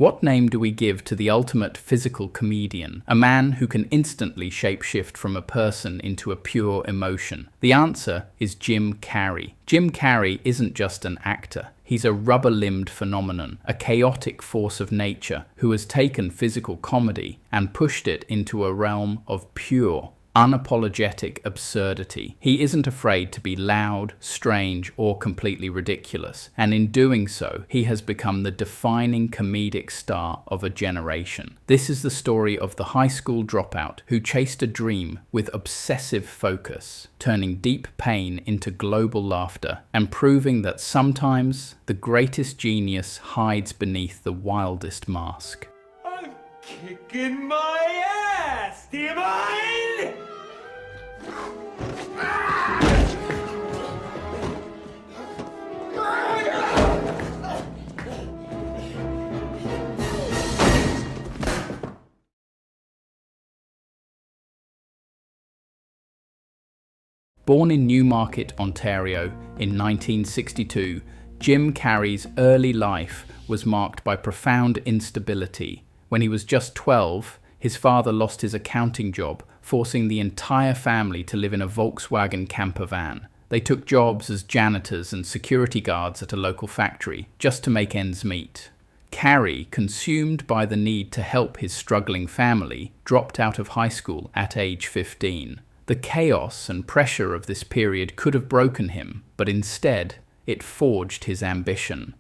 What name do we give to the ultimate physical comedian, a man who can instantly shapeshift from a person into a pure emotion? The answer is Jim Carrey. Jim Carrey isn't just an actor. He's a rubber-limbed phenomenon, a chaotic force of nature who has taken physical comedy and pushed it into a realm of pure, unapologetic absurdity. He isn't afraid to be loud, strange, or completely ridiculous, and in doing so, he has become the defining comedic star of a generation. This is the story of the high school dropout who chased a dream with obsessive focus, turning deep pain into global laughter, and proving that sometimes the greatest genius hides beneath the wildest mask. I'm kicking my ass, do you mind? Born in Newmarket, Ontario in 1962, Jim Carrey's early life was marked by profound instability. When he was just 12, his father lost his accounting job, forcing the entire family to live in a Volkswagen camper van. They took jobs as janitors and security guards at a local factory, just to make ends meet. Carrey, consumed by the need to help his struggling family, dropped out of high school at age 15. The chaos and pressure of this period could have broken him, but instead, it forged his ambition.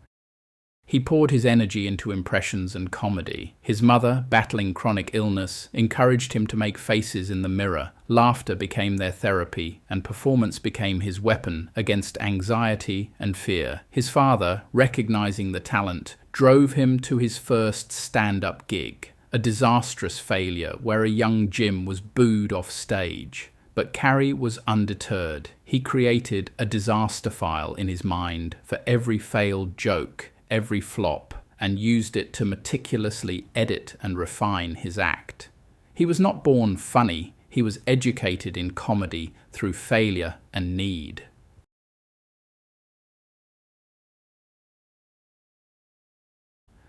He poured his energy into impressions and comedy. His mother, battling chronic illness, encouraged him to make faces in the mirror. Laughter became their therapy, and performance became his weapon against anxiety and fear. His father, recognizing the talent, drove him to his first stand-up gig, a disastrous failure where a young Jim was booed off stage. But Carrey was undeterred. He created a disaster file in his mind for every failed joke, every flop, and used it to meticulously edit and refine his act. He was not born funny, he was educated in comedy through failure and need.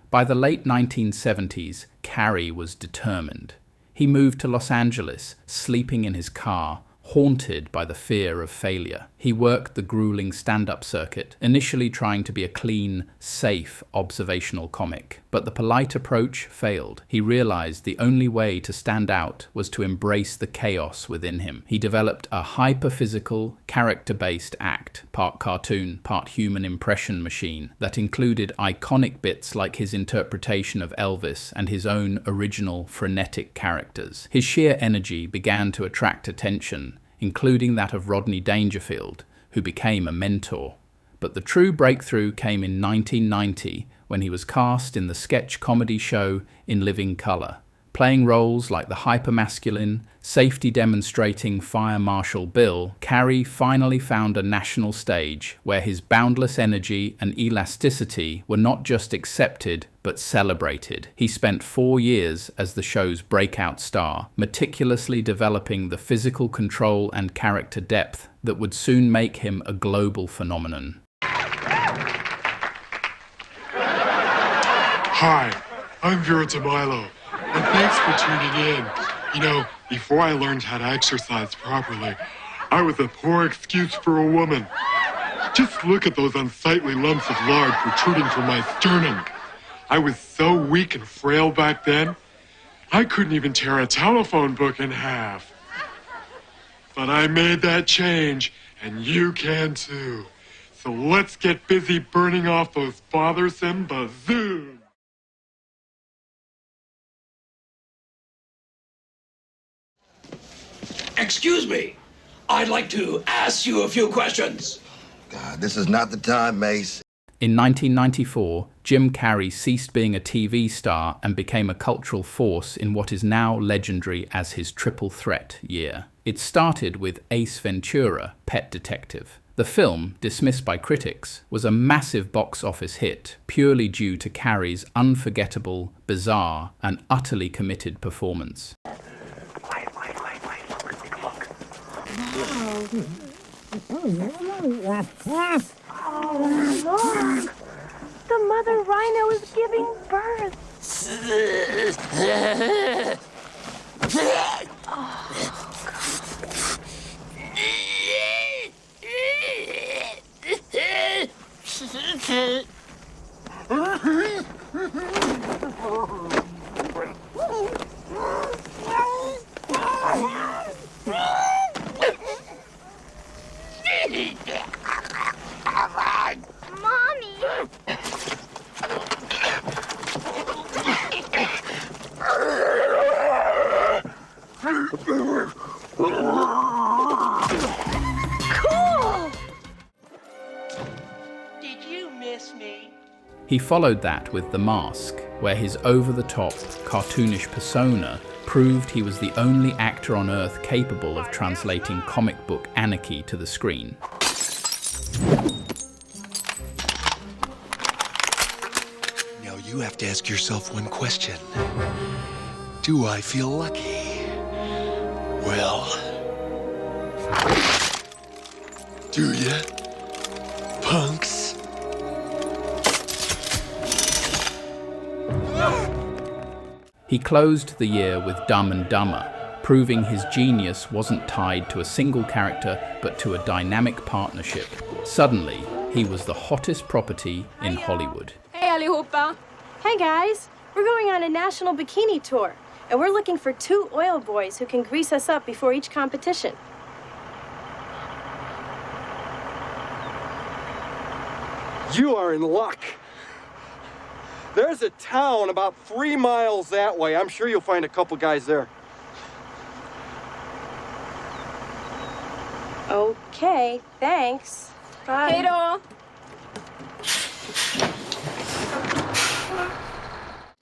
By the late 1970s, Carrey was determined. He moved to Los Angeles, sleeping in his car, haunted by the fear of failure. He worked the grueling stand-up circuit, initially trying to be a clean, safe, observational comic. But the polite approach failed. He realized the only way to stand out was to embrace the chaos within him. He developed a hyper-physical, character-based act, part cartoon, part human impression machine, that included iconic bits like his interpretation of Elvis and his own original frenetic characters. His sheer energy began to attract attention, including that of Rodney Dangerfield, who became a mentor. But the true breakthrough came in 1990 when he was cast in the sketch comedy show In Living Color. Playing roles like the hypermasculine, safety-demonstrating Fire Marshal Bill, Carrey finally found a national stage where his boundless energy and elasticity were not just accepted, but celebrated. He spent 4 years as the show's breakout star, meticulously developing the physical control and character depth that would soon make him a global phenomenon. Hi, I'm Vera Tamilo, and thanks for tuning in. You know, before I learned how to exercise properly, I was a poor excuse for a woman. Just look at those unsightly lumps of lard protruding from my sternum. I was so weak and frail back then, I couldn't even tear a telephone book in half. But I made that change, and you can too. So let's get busy burning off those bothersome bazooms. Excuse me, I'd like to ask you a few questions. God, this is not the time, Mace. In 1994, Jim Carrey ceased being a TV star and became a cultural force in what is now legendary as his triple threat year. It started with Ace Ventura, Pet Detective. The film, dismissed by critics, was a massive box office hit, purely due to Carrey's unforgettable, bizarre, and utterly committed performance. Look, the mother rhino is giving birth. Mommy! Cool! Did you miss me? He followed that with The Mask, where his over-the-top, cartoonish persona proved he was the only actor on Earth capable of translating comic book anarchy to the screen. Now you have to ask yourself one question. Do I feel lucky? Well, do ya, punks? He closed the year with Dumb and Dumber, proving his genius wasn't tied to a single character but to a dynamic partnership. Suddenly, he was the hottest property in Hollywood. Hey allihopa! Hey guys! We're going on a national bikini tour, and we're looking for 2 oil boys who can grease us up before each competition. You are in luck. There's a town about 3 miles that way. I'm sure you'll find a couple guys there. Okay, thanks. Bye. Hej då!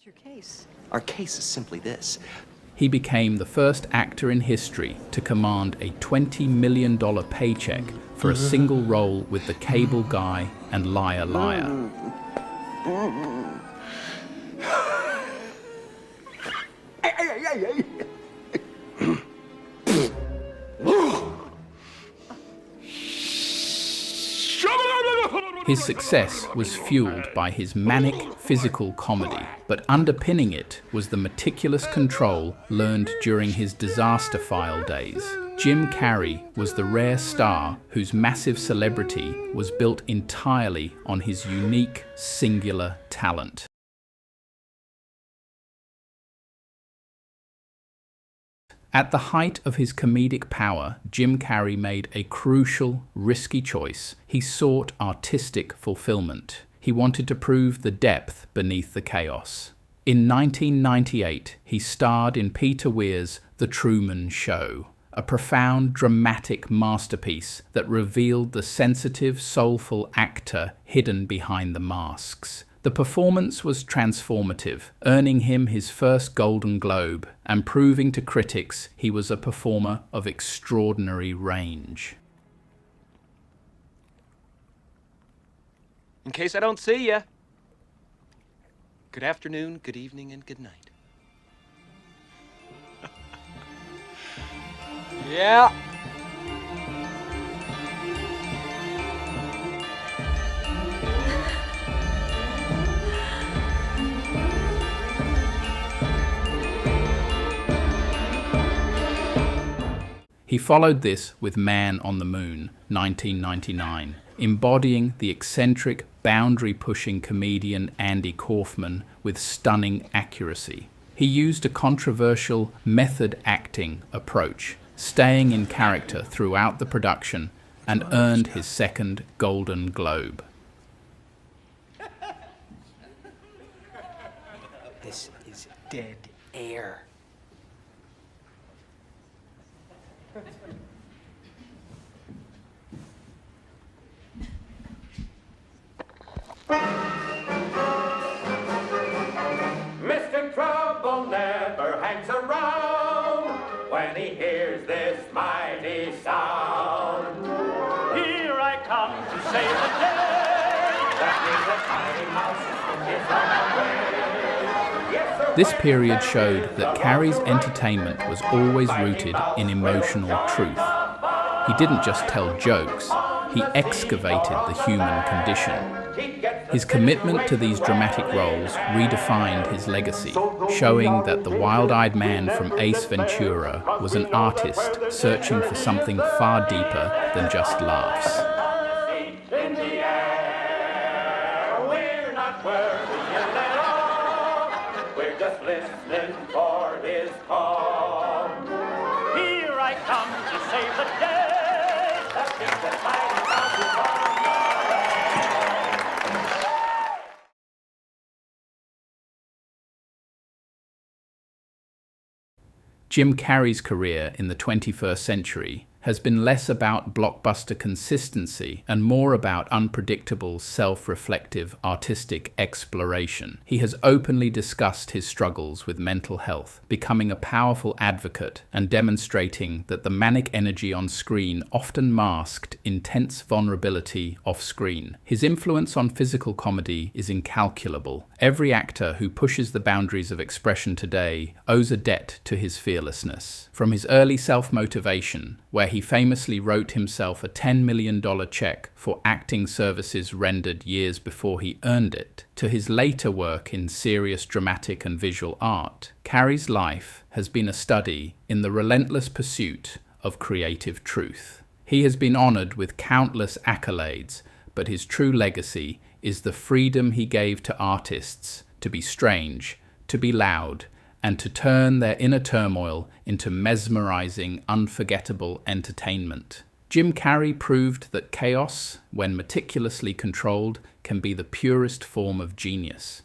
Your case? Our case is simply this. He became the first actor in history to command a $20 million paycheck for a single role with The Cable Guy and Liar Liar. His success was fueled by his manic physical comedy, but underpinning it was the meticulous control learned during his disaster file days. Jim Carrey was the rare star whose massive celebrity was built entirely on his unique, singular talent. At the height of his comedic power, Jim Carrey made a crucial, risky choice. He sought artistic fulfillment. He wanted to prove the depth beneath the chaos. In 1998, he starred in Peter Weir's The Truman Show, a profound, dramatic masterpiece that revealed the sensitive, soulful actor hidden behind the masks. The performance was transformative, earning him his first Golden Globe and proving to critics he was a performer of extraordinary range. In case I don't see ya, good afternoon, good evening, and good night. Yeah. He followed this with Man on the Moon, 1999, embodying the eccentric, boundary-pushing comedian Andy Kaufman with stunning accuracy. He used a controversial method acting approach, staying in character throughout the production, and earned his second Golden Globe. This is dead air. Mr. Trouble never hangs around when he hears this mighty sound. Here I come to save the day. That means the tiny mouse is on the way. Yes, sir. This period showed that Carrey's entertainment was always rooted in emotional truth. He didn't just tell jokes, he excavated the human condition. He gets His commitment to these dramatic roles redefined his legacy, showing that the wild-eyed man from Ace Ventura was an artist searching for something far deeper than just laughs. In the air, we're not worrying at all. We're just listening for his call. Here I come to save the day. That big and mighty sound is on. Jim Carrey's career in the 21st century has been less about blockbuster consistency and more about unpredictable, self-reflective, artistic exploration. He has openly discussed his struggles with mental health, becoming a powerful advocate and demonstrating that the manic energy on screen often masked intense vulnerability off-screen. His influence on physical comedy is incalculable. Every actor who pushes the boundaries of expression today owes a debt to his fearlessness. From his early self-motivation, where he famously wrote himself a $10 million check for acting services rendered years before he earned it, to his later work in serious dramatic and visual art, Carrey's life has been a study in the relentless pursuit of creative truth. He has been honored with countless accolades, but his true legacy is the freedom he gave to artists to be strange, to be loud, and to turn their inner turmoil into mesmerizing, unforgettable entertainment. Jim Carrey proved that chaos, when meticulously controlled, can be the purest form of genius.